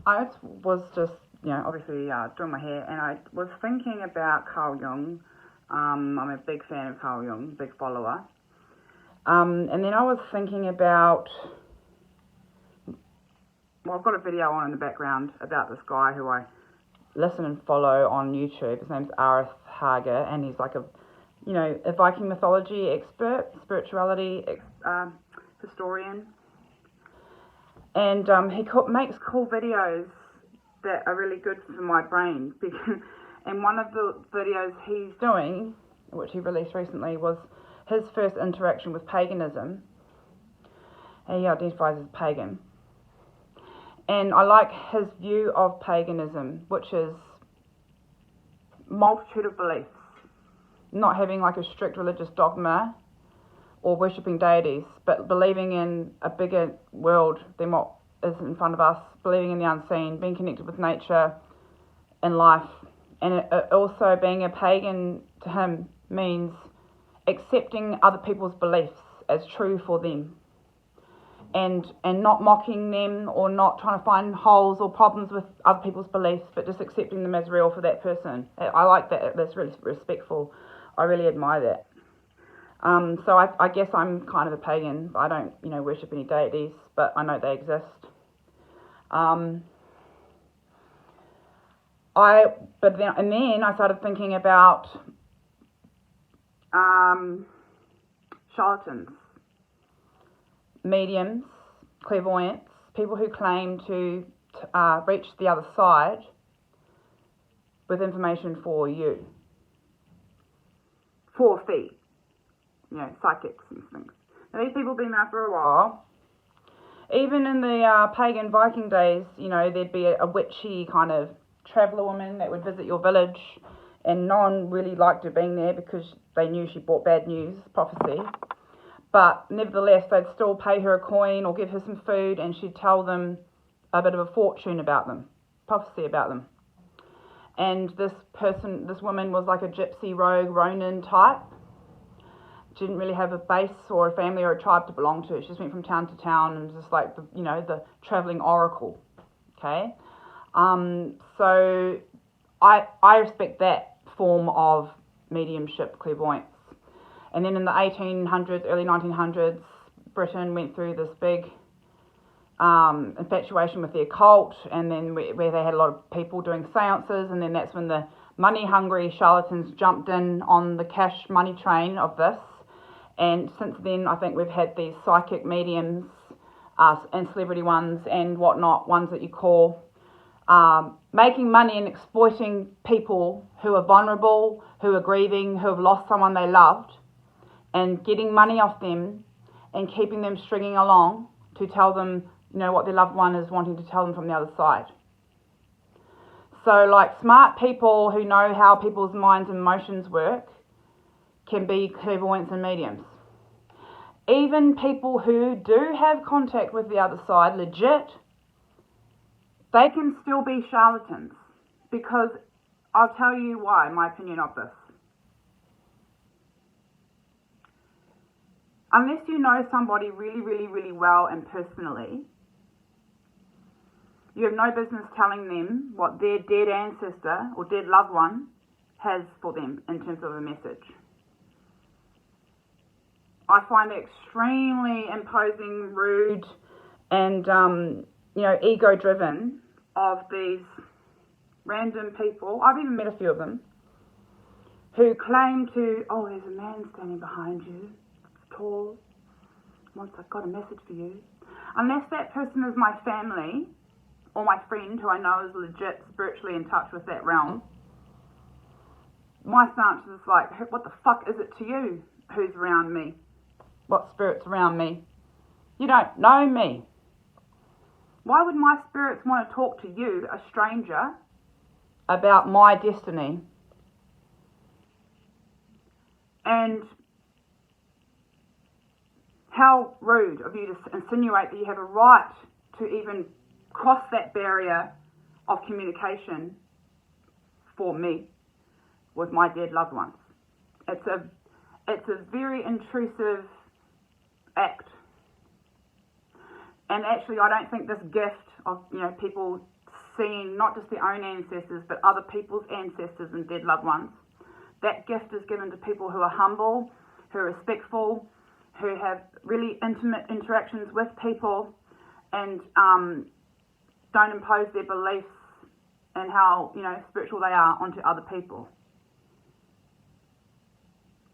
I was just, obviously doing my hair, and I was thinking about Carl Jung. I'm a big fan of Carl Jung, big follower. And then I was thinking about, I've got a video on in the background about this guy who I listen and follow on YouTube. His name's Arith Hager, and he's like a Viking mythology expert, spirituality historian. And he makes cool videos that are really good for my brain. And one of the videos he's doing, which he released recently, was his first interaction with paganism. He identifies as pagan. And I like his view of paganism, which is multitude of beliefs, not having like a strict religious dogma or worshipping deities, but believing in a bigger world than what is in front of us, believing in the unseen, being connected with nature and life. And also being a pagan to him means accepting other people's beliefs as true for them, and not mocking them or not trying to find holes or problems with other people's beliefs, but just accepting them as real for that person. I like that. That's really respectful. I really admire that. So I guess I'm kind of a pagan. I don't, worship any deities, but I know they exist. Then I started thinking about charlatans, mediums, clairvoyants, people who claim to reach the other side with information for you, for a fee. Psychics and things. Now, these people have been around for a while. Even in the pagan Viking days, there'd be a witchy kind of traveller woman that would visit your village, and no one really liked her being there because they knew she brought bad news, prophecy. But nevertheless, they'd still pay her a coin or give her some food, and she'd tell them a bit of a fortune about them, prophecy about them. And this woman was like a gypsy rogue Ronin type. She didn't really have a base or a family or a tribe to belong to. She just went from town to town and just like the travelling oracle. Okay, so I respect that form of mediumship, clairvoyance. And then in the 1800s, early 1900s, Britain went through this big infatuation with the occult, and then where they had a lot of people doing seances, and then that's when the money-hungry charlatans jumped in on the cash money train of this. And since then, I think we've had these psychic mediums and celebrity ones and whatnot, ones that you call, making money and exploiting people who are vulnerable, who are grieving, who have lost someone they loved, and getting money off them and keeping them stringing along to tell them, what their loved one is wanting to tell them from the other side. So, like, smart people who know how people's minds and emotions work can be clairvoyants and mediums. Even people who do have contact with the other side, legit, they can still be charlatans, because I'll tell you why, my opinion of this. Unless you know somebody really, really, really well and personally, you have no business telling them what their dead ancestor or dead loved one has for them in terms of a message. I find it extremely imposing, rude, and ego-driven of these random people. I've even met a few of them who claim to, there's a man standing behind you, tall, once I've got a message for you. Unless that person is my family or my friend who I know is legit spiritually in touch with that realm, my stance is like, what the fuck is it to you who's around me? What spirit's around me? You don't know me. Why would my spirits want to talk to you, a stranger, about my destiny? And how rude of you to insinuate that you have a right to even cross that barrier of communication for me with my dead loved ones. It's a very intrusive act. And actually, I don't think this gift of, people seeing not just their own ancestors, but other people's ancestors and dead loved ones, that gift is given to people who are humble, who are respectful, who have really intimate interactions with people, and don't impose their beliefs and how, spiritual they are onto other people.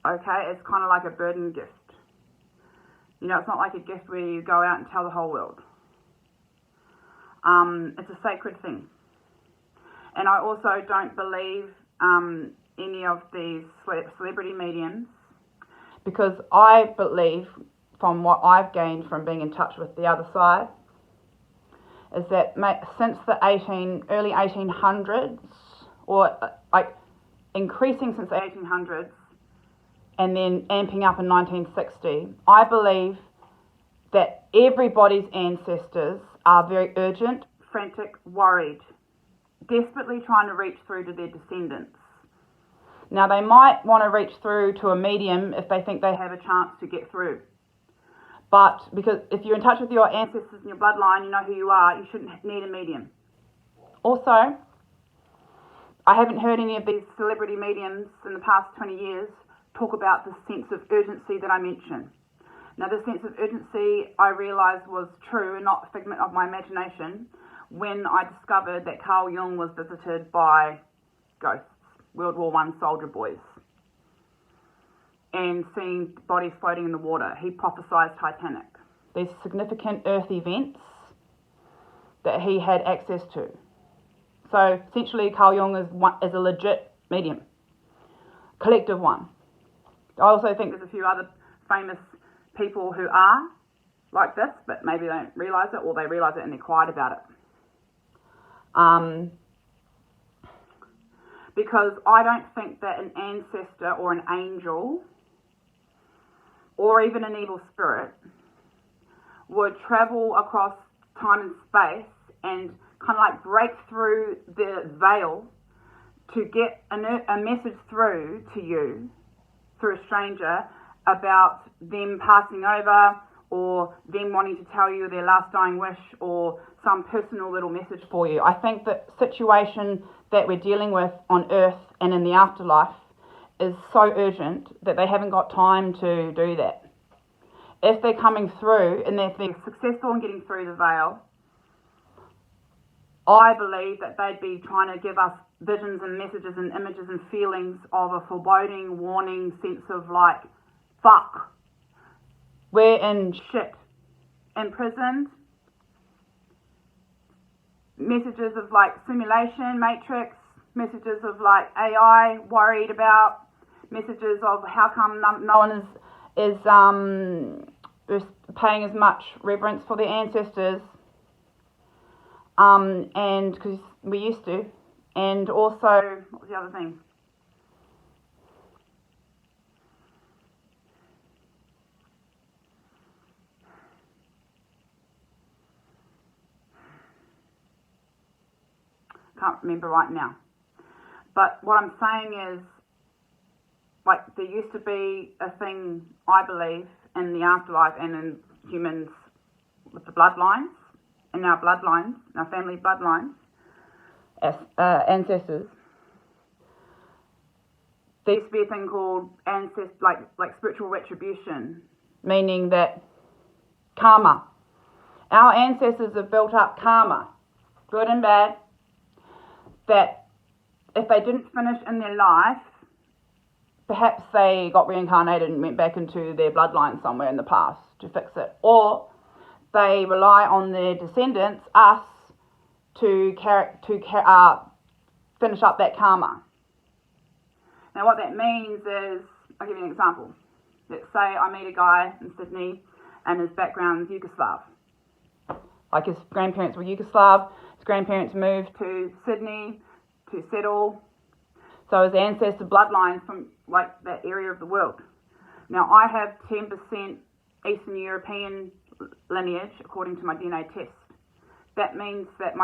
Okay, it's kind of like a burden gift. It's not like a gift where you go out and tell the whole world. It's a sacred thing. And I also don't believe any of these celebrity mediums, because I believe, from what I've gained from being in touch with the other side, is that since the early 1800s, or increasing since the 1800s, and then amping up in 1960, I believe that everybody's ancestors are very urgent, frantic, worried, desperately trying to reach through to their descendants. Now, they might want to reach through to a medium if they think they have a chance to get through. But because if you're in touch with your ancestors and your bloodline, you know who you are, you shouldn't need a medium. Also, I haven't heard any of these celebrity mediums in the past 20 years talk about the sense of urgency that I mentioned. Now, the sense of urgency I realised was true and not a figment of my imagination when I discovered that Carl Jung was visited by ghosts, World War I soldier boys, and seeing bodies floating in the water. He prophesied Titanic. These significant earth events that he had access to. So essentially, Carl Jung is a legit medium, collective one. I also think there's a few other famous people who are like this, but maybe they don't realise it, or they realise it and they're quiet about it. Because I don't think that an ancestor or an angel or even an evil spirit would travel across time and space and kind of like break through the veil to get a message through to you, through a stranger, about them passing over, or them wanting to tell you their last dying wish, or some personal little message for you. I think the situation that we're dealing with on Earth and in the afterlife is so urgent that they haven't got time to do that. If they're coming through and if they're successful in getting through the veil, I believe that they'd be trying to give us visions and messages and images and feelings of a foreboding, warning sense of like, fuck, we're in shit, imprisoned, messages of like simulation, matrix, messages of like AI, worried about, messages of how come no one is paying as much reverence for their ancestors, and because we used to, and also, what was the other thing? Can't remember right now. But what I'm saying is, like, there used to be a thing, I believe, in the afterlife and in humans with the bloodlines, in our bloodlines, in our family bloodlines, as ancestors. There used to be a thing called like spiritual retribution, meaning that karma. Our ancestors have built up karma, good and bad, that if they didn't finish in their life, perhaps they got reincarnated and went back into their bloodline somewhere in the past to fix it. Or they rely on their descendants, us, to finish up that karma. Now what that means is, I'll give you an example. Let's say I meet a guy in Sydney and his background is Yugoslav. Like his grandparents were Yugoslav, his grandparents moved to Sydney to settle. So his ancestor bloodlines from like that area of the world. Now I have 10% Eastern European lineage according to my DNA test. That means that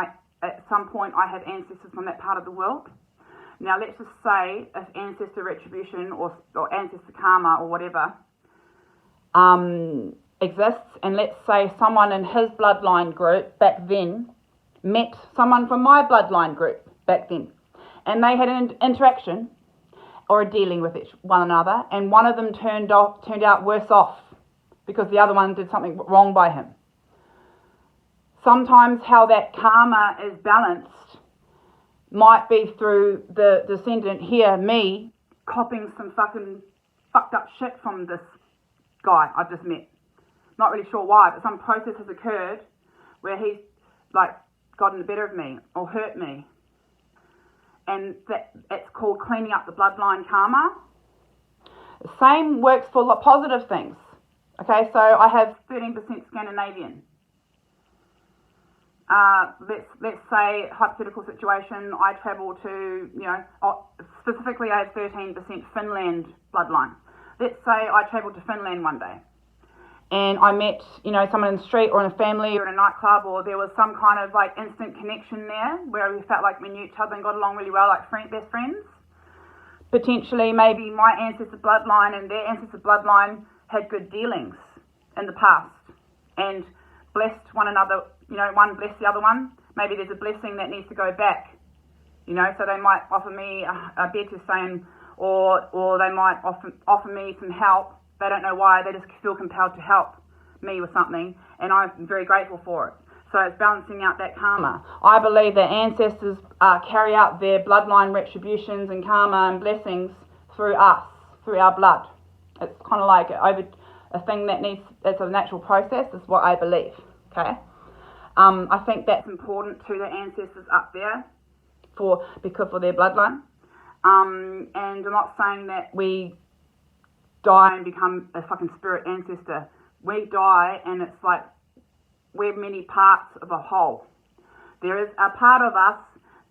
at some point I have ancestors from that part of the world. Now let's just say if ancestor retribution or ancestor karma or whatever exists, and let's say someone in his bloodline group back then met someone from my bloodline group back then, and they had an interaction or a dealing with one another, and one of them turned out worse off because the other one did something wrong by him. Sometimes how that karma is balanced might be through the descendant here, me, copping some fucking fucked up shit from this guy I've just met. Not really sure why, but some process has occurred where he's like gotten the better of me or hurt me. And it's called cleaning up the bloodline karma. The same works for positive things. Okay, so I have 13% Scandinavian. Let's say, hypothetical situation, I travel to, specifically I have 13% Finland bloodline. Let's say I travelled to Finland one day and I met, someone in the street or in a family or in a nightclub, or there was some kind of like instant connection there where we felt like we knew each other and got along really well, like best friends. Potentially, maybe my ancestor bloodline and their ancestor bloodline had good dealings in the past and blessed one another, one blessed the other one. Maybe there's a blessing that needs to go back, so they might offer me a bed to stay in, or they might offer me some help. They don't know why, they just feel compelled to help me with something, and I'm very grateful for it. So it's balancing out that karma. I believe that ancestors carry out their bloodline retributions and karma and blessings through us, through our blood. It's kind of like a thing it's a natural process, is what I believe, okay? I think that's important to the ancestors up there for their bloodline. And I'm not saying that we die and become a fucking spirit ancestor. We die and it's like we're many parts of a whole. There is a part of us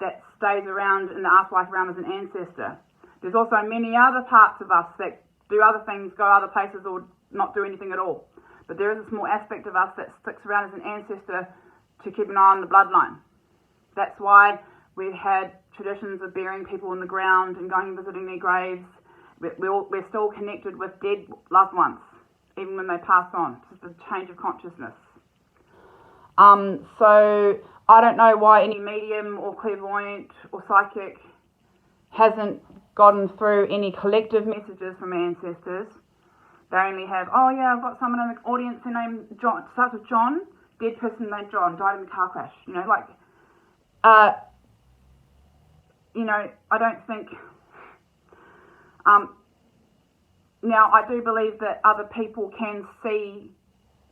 that stays around in the afterlife realm as an ancestor. There's also many other parts of us that do other things, go other places, or not do anything at all. But there is a small aspect of us that sticks around as an ancestor to keep an eye on the bloodline. That's why we've had traditions of burying people in the ground and going and visiting their graves. We're still connected with dead loved ones, even when they pass on. It's just a change of consciousness. So I don't know why any medium or clairvoyant or psychic hasn't gotten through any collective messages from ancestors. They only have, I've got someone in the audience, their name John, starts with John, dead person named John, died in a car crash. I don't think... now, I do believe that other people can see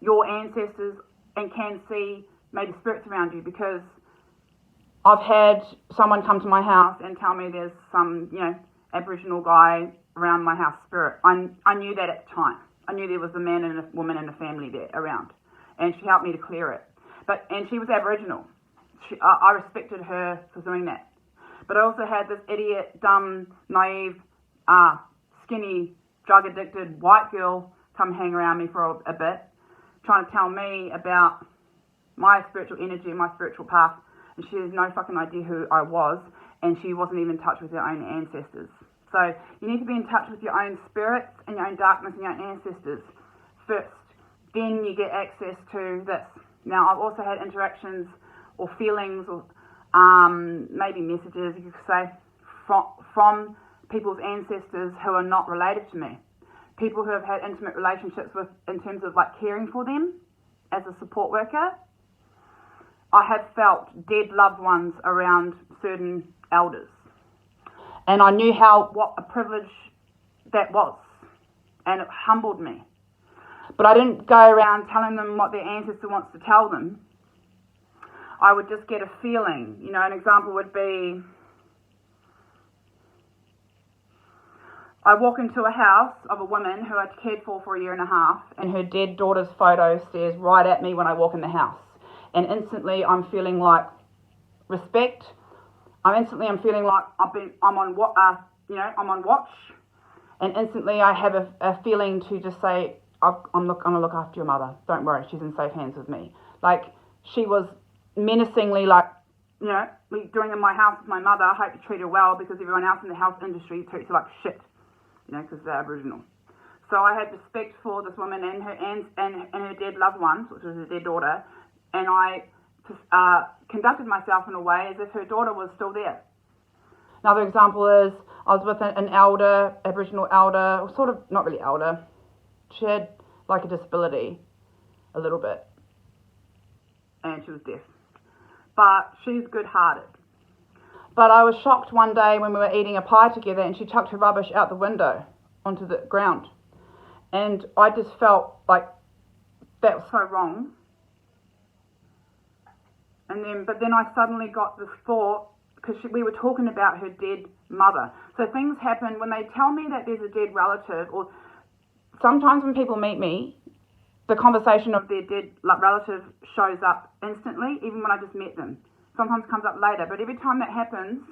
your ancestors and can see maybe spirits around you, because I've had someone come to my house and tell me there's some, Aboriginal guy around my house, spirit. I knew that at the time. I knew there was a man and a woman and a family there around, and she helped me to clear it. And she was Aboriginal. I respected her for doing that. But I also had this idiot, dumb, naive, skinny, drug-addicted white girl come hang around me for a bit, trying to tell me about my spiritual energy and my spiritual path, and she has no fucking idea who I was, and she wasn't even in touch with her own ancestors. So you need to be in touch with your own spirits and your own darkness and your own ancestors first. Then you get access to this. Now, I've also had interactions or feelings or maybe messages, you could say, from people's ancestors who are not related to me. People who have had intimate relationships with, in terms of like caring for them as a support worker. I have felt dead loved ones around certain elders. And I knew what a privilege that was. And it humbled me. But I didn't go around telling them what their ancestor wants to tell them. I would just get a feeling. An example would be, I walk into a house of a woman who I cared for a year and a half, and her dead daughter's photo stares right at me when I walk in the house. And instantly I'm feeling like respect. I'm feeling like I'm on watch. And instantly I have a feeling to just say, I'm going to look after your mother. Don't worry, she's in safe hands with me. Like, she was menacingly doing in my house with my mother. I hope you treat her well, because everyone else in the health industry treats her like shit, because they're Aboriginal. So I had respect for this woman and her dead loved ones, which was her dead daughter, and I conducted myself in a way as if her daughter was still there. Another example is I was with an elder, Aboriginal elder, sort of, not really elder. She had like a disability, a little bit, and she was deaf. But she's good-hearted. But I was shocked one day when we were eating a pie together and she chucked her rubbish out the window onto the ground. And I just felt like that was so wrong. But then I suddenly got this thought, because we were talking about her dead mother. So things happen when they tell me that there's a dead relative, or sometimes when people meet me, the conversation of their dead relative shows up instantly, even when I just met them. Sometimes comes up later, but every time that happens,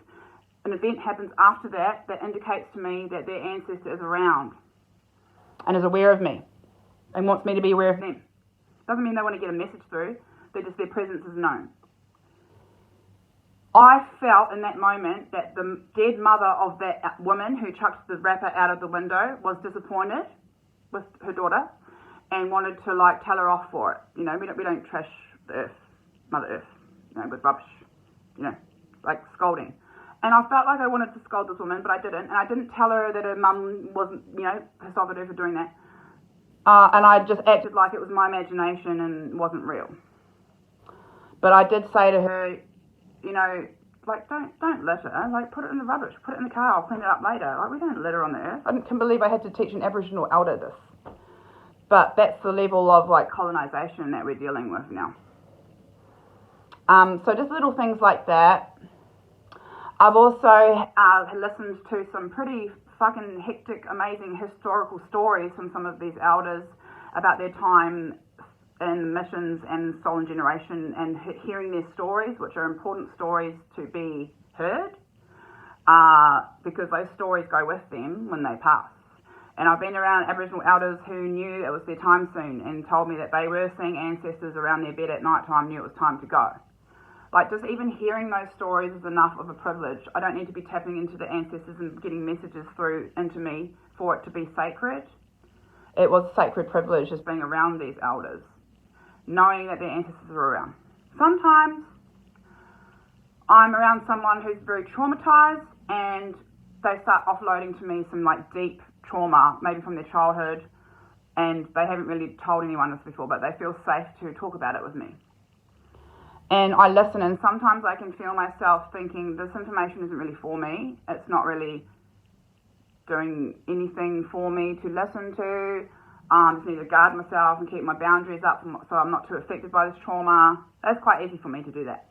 an event happens after that, that indicates to me that their ancestor is around and is aware of me and wants me to be aware of them. Doesn't mean they want to get a message through, but just their presence is known. I felt in that moment that the dead mother of that woman who chucked the wrapper out of the window was disappointed with her daughter and wanted to like tell her off for it. You know, we don't trash the earth, Mother Earth, you know, with rubbish, you know, like scolding. And I felt like I wanted to scold this woman, but I didn't. And I didn't tell her that her mum wasn't, you know, pissed off at her for doing that. And I just acted like it was my imagination and wasn't real. But I did say to her, you know, like, don't litter. Like, put it in the rubbish. Put it in the car. I'll clean it up later. Like, we don't litter on the earth. I can't believe I had to teach an Aboriginal elder this. But that's the level of, like, colonisation that we're dealing with now. So just little things like that. I've also listened to some pretty fucking hectic, amazing historical stories from some of these elders about their time in missions and stolen generation, and hearing their stories, which are important stories to be heard, because those stories go with them when they pass. And I've been around Aboriginal elders who knew it was their time soon and told me that they were seeing ancestors around their bed at night time, knew it was time to go. Like, just even hearing those stories is enough of a privilege. I don't need to be tapping into the ancestors and getting messages through into me for it to be sacred. It was sacred privilege just being around these elders, knowing that their ancestors are around. Sometimes I'm around someone who's very traumatized and they start offloading to me some like deep trauma, maybe from their childhood, and they haven't really told anyone this before, but they feel safe to talk about it with me. And I listen, and sometimes I can feel myself thinking, this information isn't really for me. It's not really doing anything for me to listen to. I just need to guard myself and keep my boundaries up so I'm not too affected by this trauma. That's quite easy for me to do that.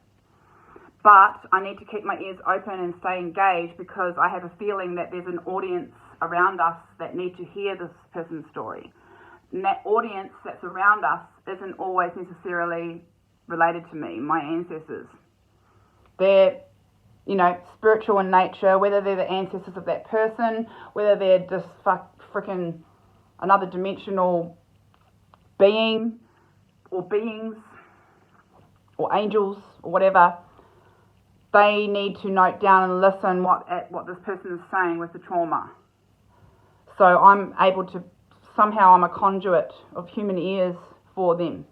But I need to keep my ears open and stay engaged, because I have a feeling that there's an audience around us that need to hear this person's story. And that audience that's around us isn't always necessarily related to me, my ancestors. They're, you know, spiritual in nature, whether they're the ancestors of that person, whether they're just freaking another dimensional being or beings or angels or whatever. They need to note down and listen what this person is saying with the trauma. So I'm able to, somehow I'm a conduit of human ears for them.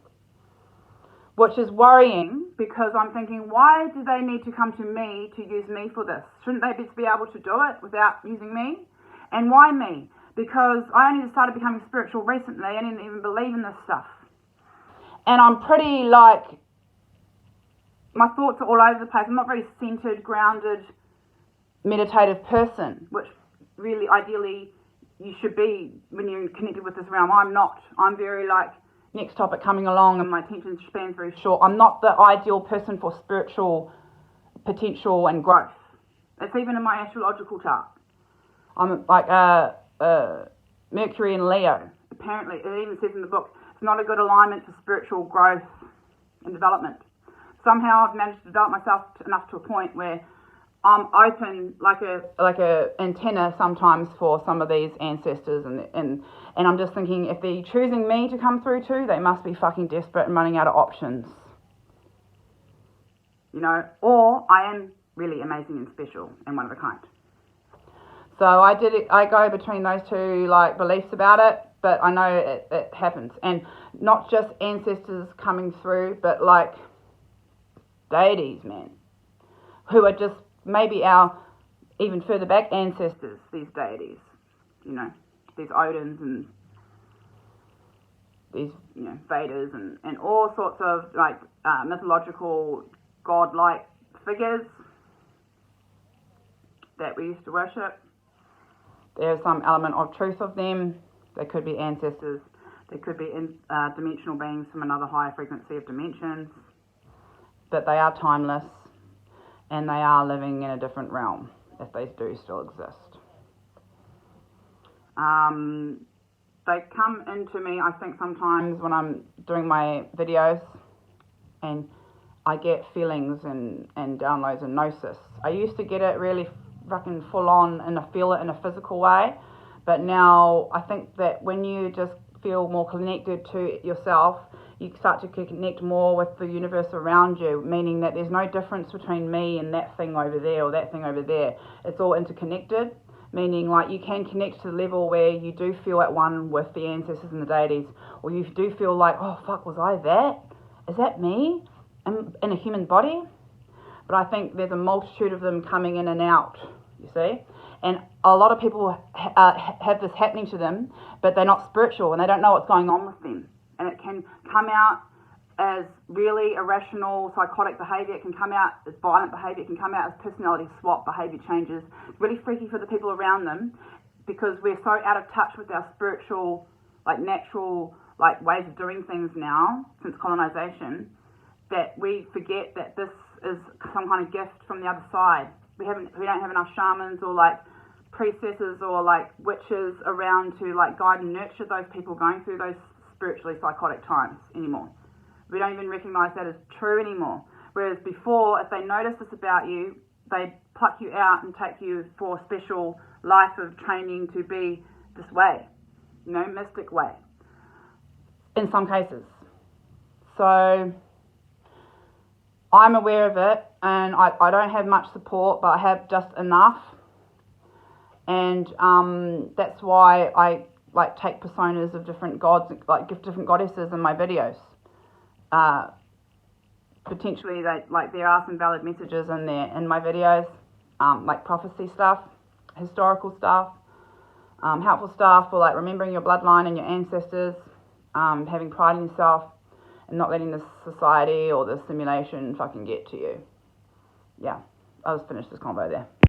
Which is worrying, because I'm thinking, why do they need to come to me to use me for this? Shouldn't they just be able to do it without using me? And why me? Because I only started becoming spiritual recently. I didn't even believe in this stuff. And I'm pretty like, my thoughts are all over the place. I'm not a very centered, grounded, meditative person, which really ideally you should be when you're connected with this realm. I'm not. I'm very like, next topic coming along, and my attention span's very short. I'm not the ideal person for spiritual potential and growth. It's even in my astrological chart. I'm like Mercury in Leo. Apparently, it even says in the book, it's not a good alignment for spiritual growth and development. Somehow I've managed to develop myself enough to a point where I'm open like a antenna sometimes for some of these ancestors, and I'm just thinking, if they're choosing me to come through to, they must be fucking desperate and running out of options. You know, or I am really amazing and special and one of a kind. So I go between those two like beliefs about it. but I know it happens. And not just ancestors coming through, but like deities, man, who are just maybe our even further back ancestors, these deities, you know, these Odins and these, you know, Vedas and all sorts of like mythological godlike figures that we used to worship. There's some element of truth of them. They could be ancestors. They could be dimensional beings from another higher frequency of dimensions. But they are timeless, and they are living in a different realm, if they do still exist. They come into me, I think, sometimes when I'm doing my videos, and I get feelings and downloads and gnosis. I used to get it really fucking full on and I feel it in a physical way, but now I think that when you just feel more connected to yourself, you start to connect more with the universe around you, meaning that there's no difference between me and that thing over there or that thing over there. It's all interconnected, meaning like you can connect to the level where you do feel at one with the ancestors and the deities, or you do feel like, oh fuck, was I that? Is that me in a human body? But I think there's a multitude of them coming in and out, you see? And a lot of people have this happening to them, but they're not spiritual and they don't know what's going on with them. And it can come out as really irrational, psychotic behaviour. It can come out as violent behaviour. It can come out as personality swap behaviour changes. It's really freaky for the people around them because we're so out of touch with our spiritual, like natural, like ways of doing things now since colonisation, that we forget that this is some kind of gift from the other side. We don't have enough shamans or like priestesses or like witches around to like guide and nurture those people going through those spiritually psychotic times anymore. We don't even recognise that as true anymore. Whereas before, if they noticed this about you, they'd pluck you out and take you for a special life of training to be this way, you know, mystic way, in some cases. So I'm aware of it, and I don't have much support, but I have just enough. And that's why I like take personas of different gods, like different goddesses in my videos. Potentially, there are some valid messages in there in my videos, like prophecy stuff, historical stuff, helpful stuff for like remembering your bloodline and your ancestors, having pride in yourself, and not letting this society or this simulation fucking get to you. Yeah, I'll just finish this convo there.